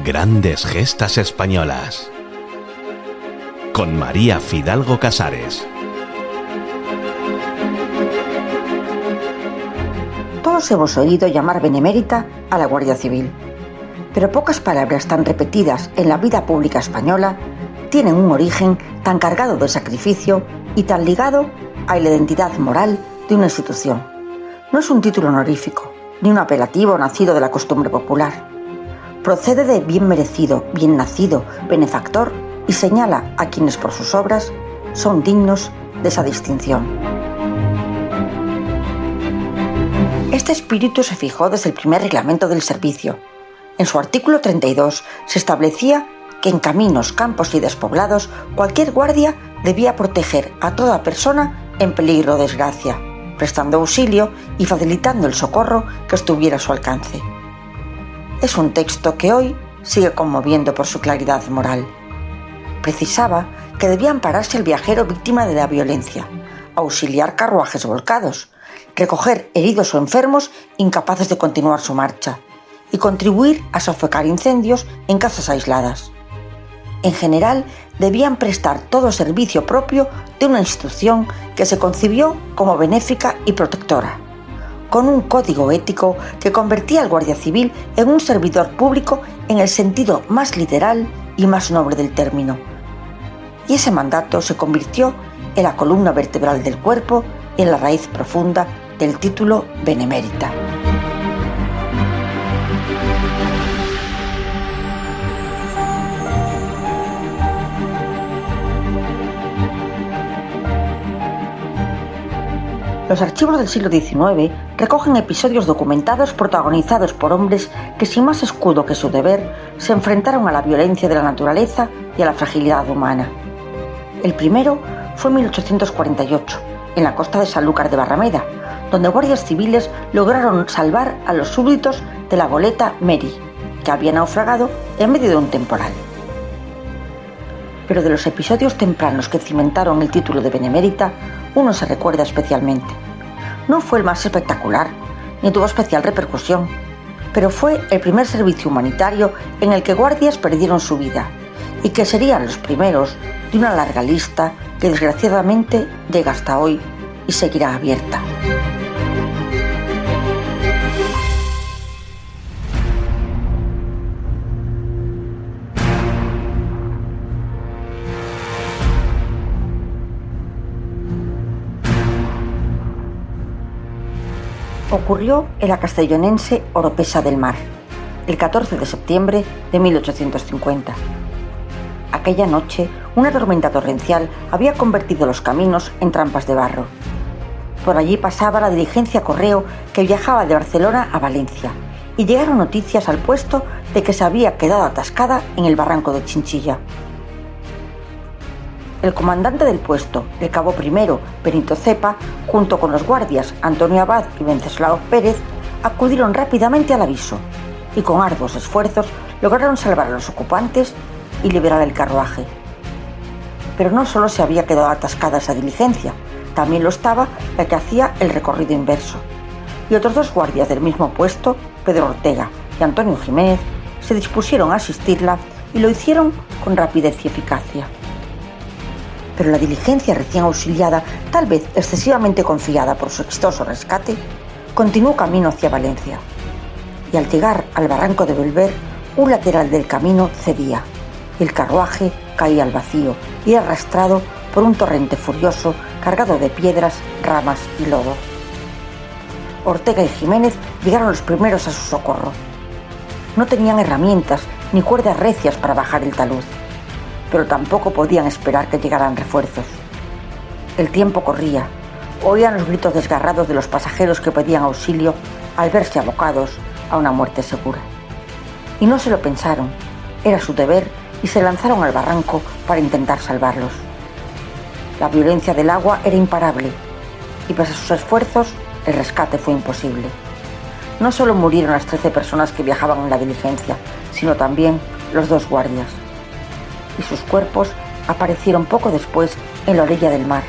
Grandes gestas españolas. Con María Fidalgo Casares. Todos hemos oído llamar benemérita a la Guardia Civil, pero pocas palabras tan repetidas en la vida pública española tienen un origen tan cargado de sacrificio y tan ligado a la identidad moral de una institución. No es un título honorífico, ni un apelativo nacido de la costumbre popular. Procede de bien merecido, bien nacido, benefactor y señala a quienes por sus obras son dignos de esa distinción. Este espíritu se fijó desde el primer reglamento del servicio. En su artículo 32 se establecía que en caminos, campos y despoblados cualquier guardia debía proteger a toda persona en peligro o desgracia, prestando auxilio y facilitando el socorro que estuviera a su alcance. Es un texto que hoy sigue conmoviendo por su claridad moral. Precisaba que debía ampararse el viajero víctima de la violencia, auxiliar carruajes volcados, recoger heridos o enfermos incapaces de continuar su marcha y contribuir a sofocar incendios en casas aisladas. En general, debían prestar todo servicio propio de una institución que se concibió como benéfica y protectora, con un código ético que convertía al guardia civil en un servidor público en el sentido más literal y más noble del término. Y ese mandato se convirtió en la columna vertebral del cuerpo y en la raíz profunda del título benemérita. Los archivos del siglo XIX recogen episodios documentados protagonizados por hombres que sin más escudo que su deber se enfrentaron a la violencia de la naturaleza y a la fragilidad humana. El primero fue en 1848, en la costa de Sanlúcar de Barrameda, donde guardias civiles lograron salvar a los súbditos de la goleta Mary, que había naufragado en medio de un temporal. Pero de los episodios tempranos que cimentaron el título de benemérita, uno se recuerda especialmente. No fue el más espectacular, ni tuvo especial repercusión, pero fue el primer servicio humanitario en el que guardias perdieron su vida, y que serían los primeros de una larga lista que desgraciadamente llega hasta hoy y seguirá abierta. Ocurrió en la castellonense Oropesa del Mar, el 14 de septiembre de 1850. Aquella noche, una tormenta torrencial había convertido los caminos en trampas de barro. Por allí pasaba la diligencia correo que viajaba de Barcelona a Valencia, y llegaron noticias al puesto de que se había quedado atascada en el barranco de Chinchilla. El comandante del puesto, el cabo primero, Benito Cepa, junto con los guardias Antonio Abad y Wenceslao Pérez, acudieron rápidamente al aviso y con arduos esfuerzos lograron salvar a los ocupantes y liberar el carruaje. Pero no solo se había quedado atascada esa diligencia, también lo estaba la que hacía el recorrido inverso. Y otros dos guardias del mismo puesto, Pedro Ortega y Antonio Jiménez, se dispusieron a asistirla y lo hicieron con rapidez y eficacia. Pero la diligencia recién auxiliada, tal vez excesivamente confiada por su exitoso rescate, continuó camino hacia Valencia. Y al llegar al barranco de Belver, un lateral del camino cedía. El carruaje caía al vacío y era arrastrado por un torrente furioso cargado de piedras, ramas y lodo. Ortega y Jiménez llegaron los primeros a su socorro. No tenían herramientas ni cuerdas recias para bajar el talud, pero tampoco podían esperar que llegaran refuerzos. El tiempo corría, oían los gritos desgarrados de los pasajeros que pedían auxilio al verse abocados a una muerte segura. Y no se lo pensaron, era su deber y se lanzaron al barranco para intentar salvarlos. La violencia del agua era imparable y pese a sus esfuerzos, el rescate fue imposible. No solo murieron las 13 personas que viajaban en la diligencia, sino también los dos guardias. Y sus cuerpos aparecieron poco después en la orilla del mar,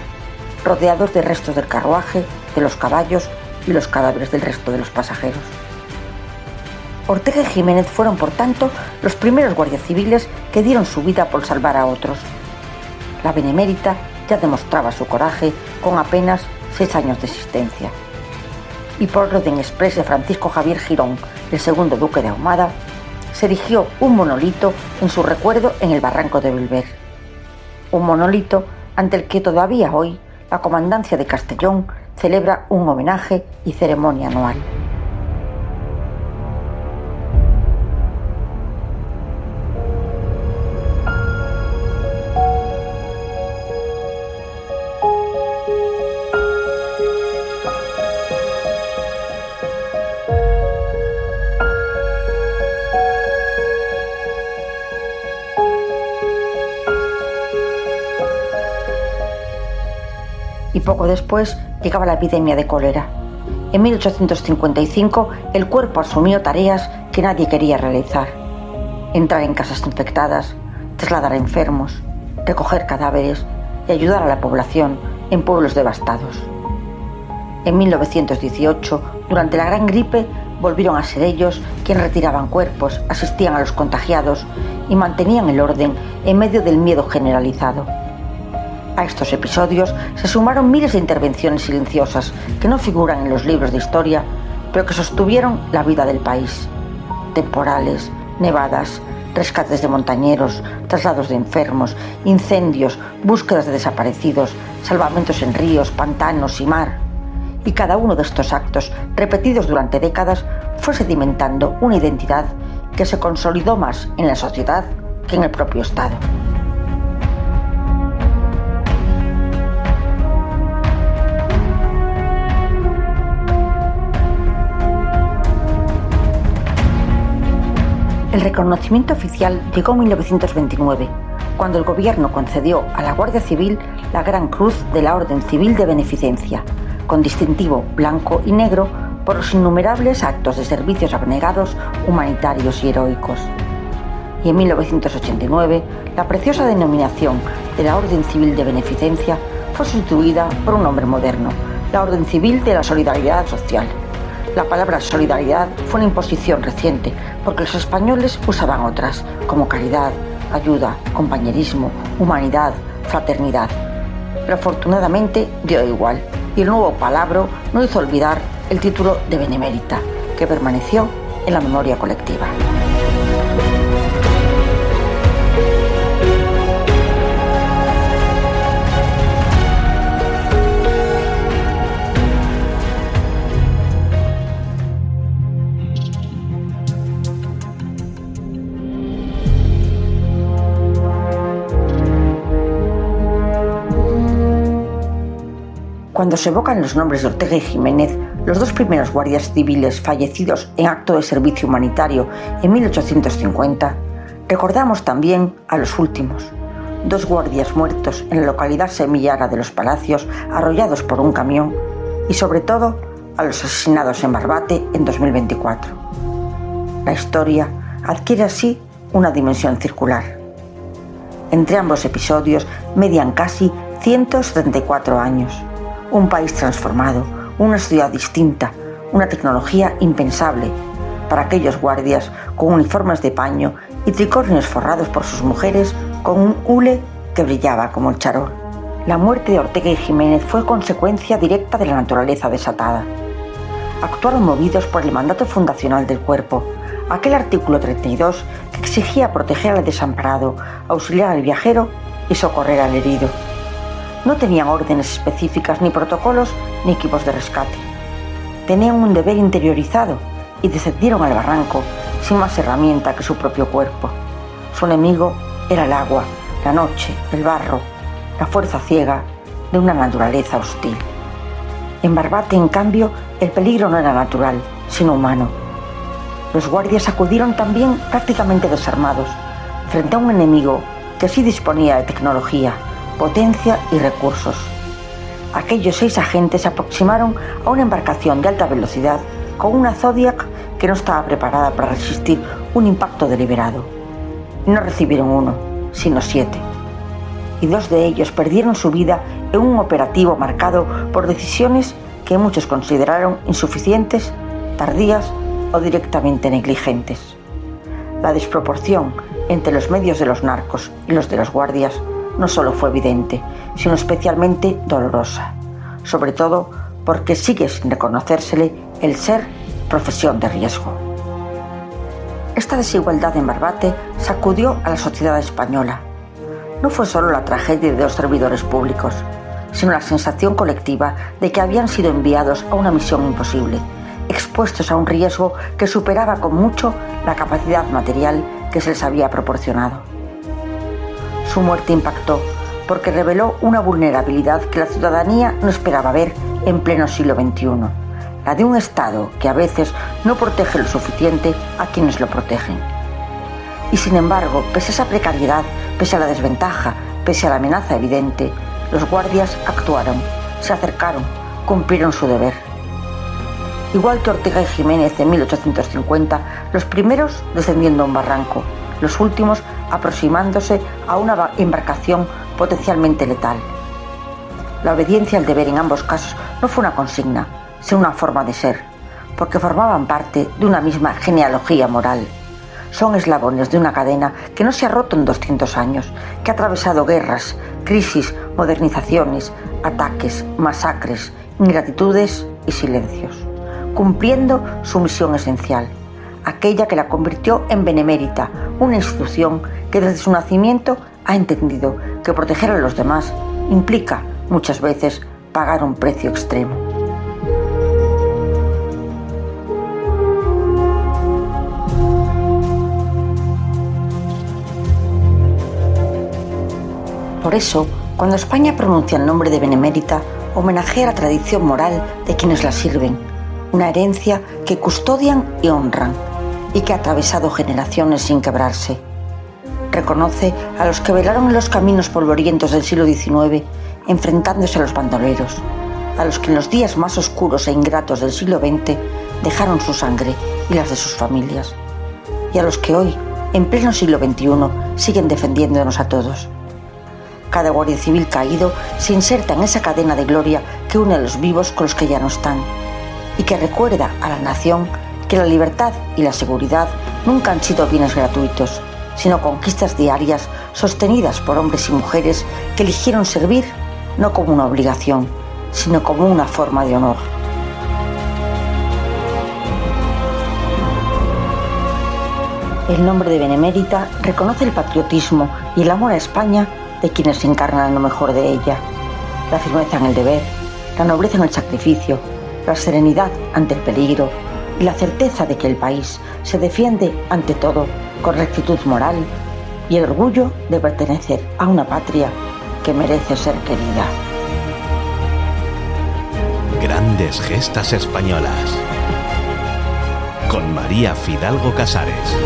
rodeados de restos del carruaje, de los caballos y los cadáveres del resto de los pasajeros. Ortega y Jiménez fueron, por tanto, los primeros guardias civiles que dieron su vida por salvar a otros. La Benemérita ya demostraba su coraje con apenas 6 años de existencia. Y por orden exprés de Francisco Javier Girón, el segundo duque de Ahumada, se erigió un monolito en su recuerdo en el barranco de Belver. Un monolito ante el que todavía hoy la Comandancia de Castellón celebra un homenaje y ceremonia anual. Y poco después llegaba la epidemia de cólera. En 1855 el cuerpo asumió tareas que nadie quería realizar: entrar en casas infectadas, trasladar a enfermos, recoger cadáveres y ayudar a la población en pueblos devastados. En 1918, durante la Gran Gripe, volvieron a ser ellos quienes retiraban cuerpos, asistían a los contagiados y mantenían el orden en medio del miedo generalizado. A estos episodios se sumaron miles de intervenciones silenciosas que no figuran en los libros de historia, pero que sostuvieron la vida del país. Temporales, nevadas, rescates de montañeros, traslados de enfermos, incendios, búsquedas de desaparecidos, salvamentos en ríos, pantanos y mar. Y cada uno de estos actos, repetidos durante décadas, fue sedimentando una identidad que se consolidó más en la sociedad que en el propio Estado. El reconocimiento oficial llegó en 1929, cuando el gobierno concedió a la Guardia Civil la Gran Cruz de la Orden Civil de Beneficencia, con distintivo blanco y negro por los innumerables actos de servicios abnegados, humanitarios y heroicos. Y en 1989, la preciosa denominación de la Orden Civil de Beneficencia fue sustituida por un nombre moderno, la Orden Civil de la Solidaridad Social. La palabra solidaridad fue una imposición reciente, porque los españoles usaban otras, como caridad, ayuda, compañerismo, humanidad, fraternidad. Pero afortunadamente dio igual, y el nuevo palabra no hizo olvidar el título de Benemérita, que permaneció en la memoria colectiva. Cuando se evocan los nombres de Ortega y Jiménez, los dos primeros guardias civiles fallecidos en acto de servicio humanitario en 1850, recordamos también a los últimos, 2 guardias muertos en la localidad semillana de Los Palacios, arrollados por un camión, y sobre todo a los asesinados en Barbate en 2024. La historia adquiere así una dimensión circular. Entre ambos episodios median casi 174 años. Un país transformado, una ciudad distinta, una tecnología impensable para aquellos guardias con uniformes de paño y tricornios forrados por sus mujeres con un hule que brillaba como el charol. La muerte de Ortega y Jiménez fue consecuencia directa de la naturaleza desatada. Actuaron movidos por el mandato fundacional del cuerpo, aquel artículo 32 que exigía proteger al desamparado, auxiliar al viajero y socorrer al herido. No tenían órdenes específicas, ni protocolos, ni equipos de rescate. Tenían un deber interiorizado y descendieron al barranco sin más herramienta que su propio cuerpo. Su enemigo era el agua, la noche, el barro, la fuerza ciega de una naturaleza hostil. En Barbate, en cambio, el peligro no era natural, sino humano. Los guardias acudieron también prácticamente desarmados, frente a un enemigo que sí disponía de tecnología, potencia y recursos. Aquellos 6 agentes se aproximaron a una embarcación de alta velocidad con una Zodiac que no estaba preparada para resistir un impacto deliberado. No recibieron 1, sino 7. Y 2 de ellos perdieron su vida en un operativo marcado por decisiones que muchos consideraron insuficientes, tardías o o directamente negligentes. La desproporción entre los medios de los narcos y los de los guardias no solo fue evidente, sino especialmente dolorosa, sobre todo porque sigue sin reconocérsele el ser profesión de riesgo. Esta desigualdad en Barbate sacudió a la sociedad española. No fue solo la tragedia de los servidores públicos, sino la sensación colectiva de que habían sido enviados a una misión imposible, expuestos a un riesgo que superaba con mucho la capacidad material que se les había proporcionado. Su muerte impactó porque reveló una vulnerabilidad que la ciudadanía no esperaba ver en pleno siglo XXI, la de un Estado que a veces no protege lo suficiente a quienes lo protegen. Y sin embargo, pese a esa precariedad, pese a la desventaja, pese a la amenaza evidente, los guardias actuaron, se acercaron, cumplieron su deber. Igual que Ortega y Jiménez en 1850, los primeros descendiendo a un barranco, los últimos aproximándose a una embarcación potencialmente letal. La obediencia al deber en ambos casos no fue una consigna, sino una forma de ser, porque formaban parte de una misma genealogía moral. Son eslabones de una cadena que no se ha roto en 200 años, que ha atravesado guerras, crisis, modernizaciones, ataques, masacres, ingratitudes y silencios, cumpliendo su misión esencial, aquella que la convirtió en benemérita, una institución que desde su nacimiento ha entendido que proteger a los demás implica, muchas veces, pagar un precio extremo. Por eso, cuando España pronuncia el nombre de benemérita, homenajea la tradición moral de quienes la sirven, una herencia que custodian y honran, y que ha atravesado generaciones sin quebrarse. Reconoce a los que velaron en los caminos polvorientos del siglo XIX, enfrentándose a los bandoleros, a los que en los días más oscuros e ingratos del siglo XX dejaron su sangre y las de sus familias, y a los que hoy, en pleno siglo XXI, siguen defendiéndonos a todos. Cada guardia civil caído se inserta en esa cadena de gloria que une a los vivos con los que ya no están, y que recuerda a la nación que la libertad y la seguridad nunca han sido bienes gratuitos, sino conquistas diarias sostenidas por hombres y mujeres que eligieron servir no como una obligación, sino como una forma de honor. El nombre de benemérita reconoce el patriotismo y el amor a España de quienes encarnan lo mejor de ella, la firmeza en el deber, la nobleza en el sacrificio, la serenidad ante el peligro y la certeza de que el país se defiende ante todo con rectitud moral y el orgullo de pertenecer a una patria que merece ser querida. Grandes gestas españolas con María Fidalgo Casares.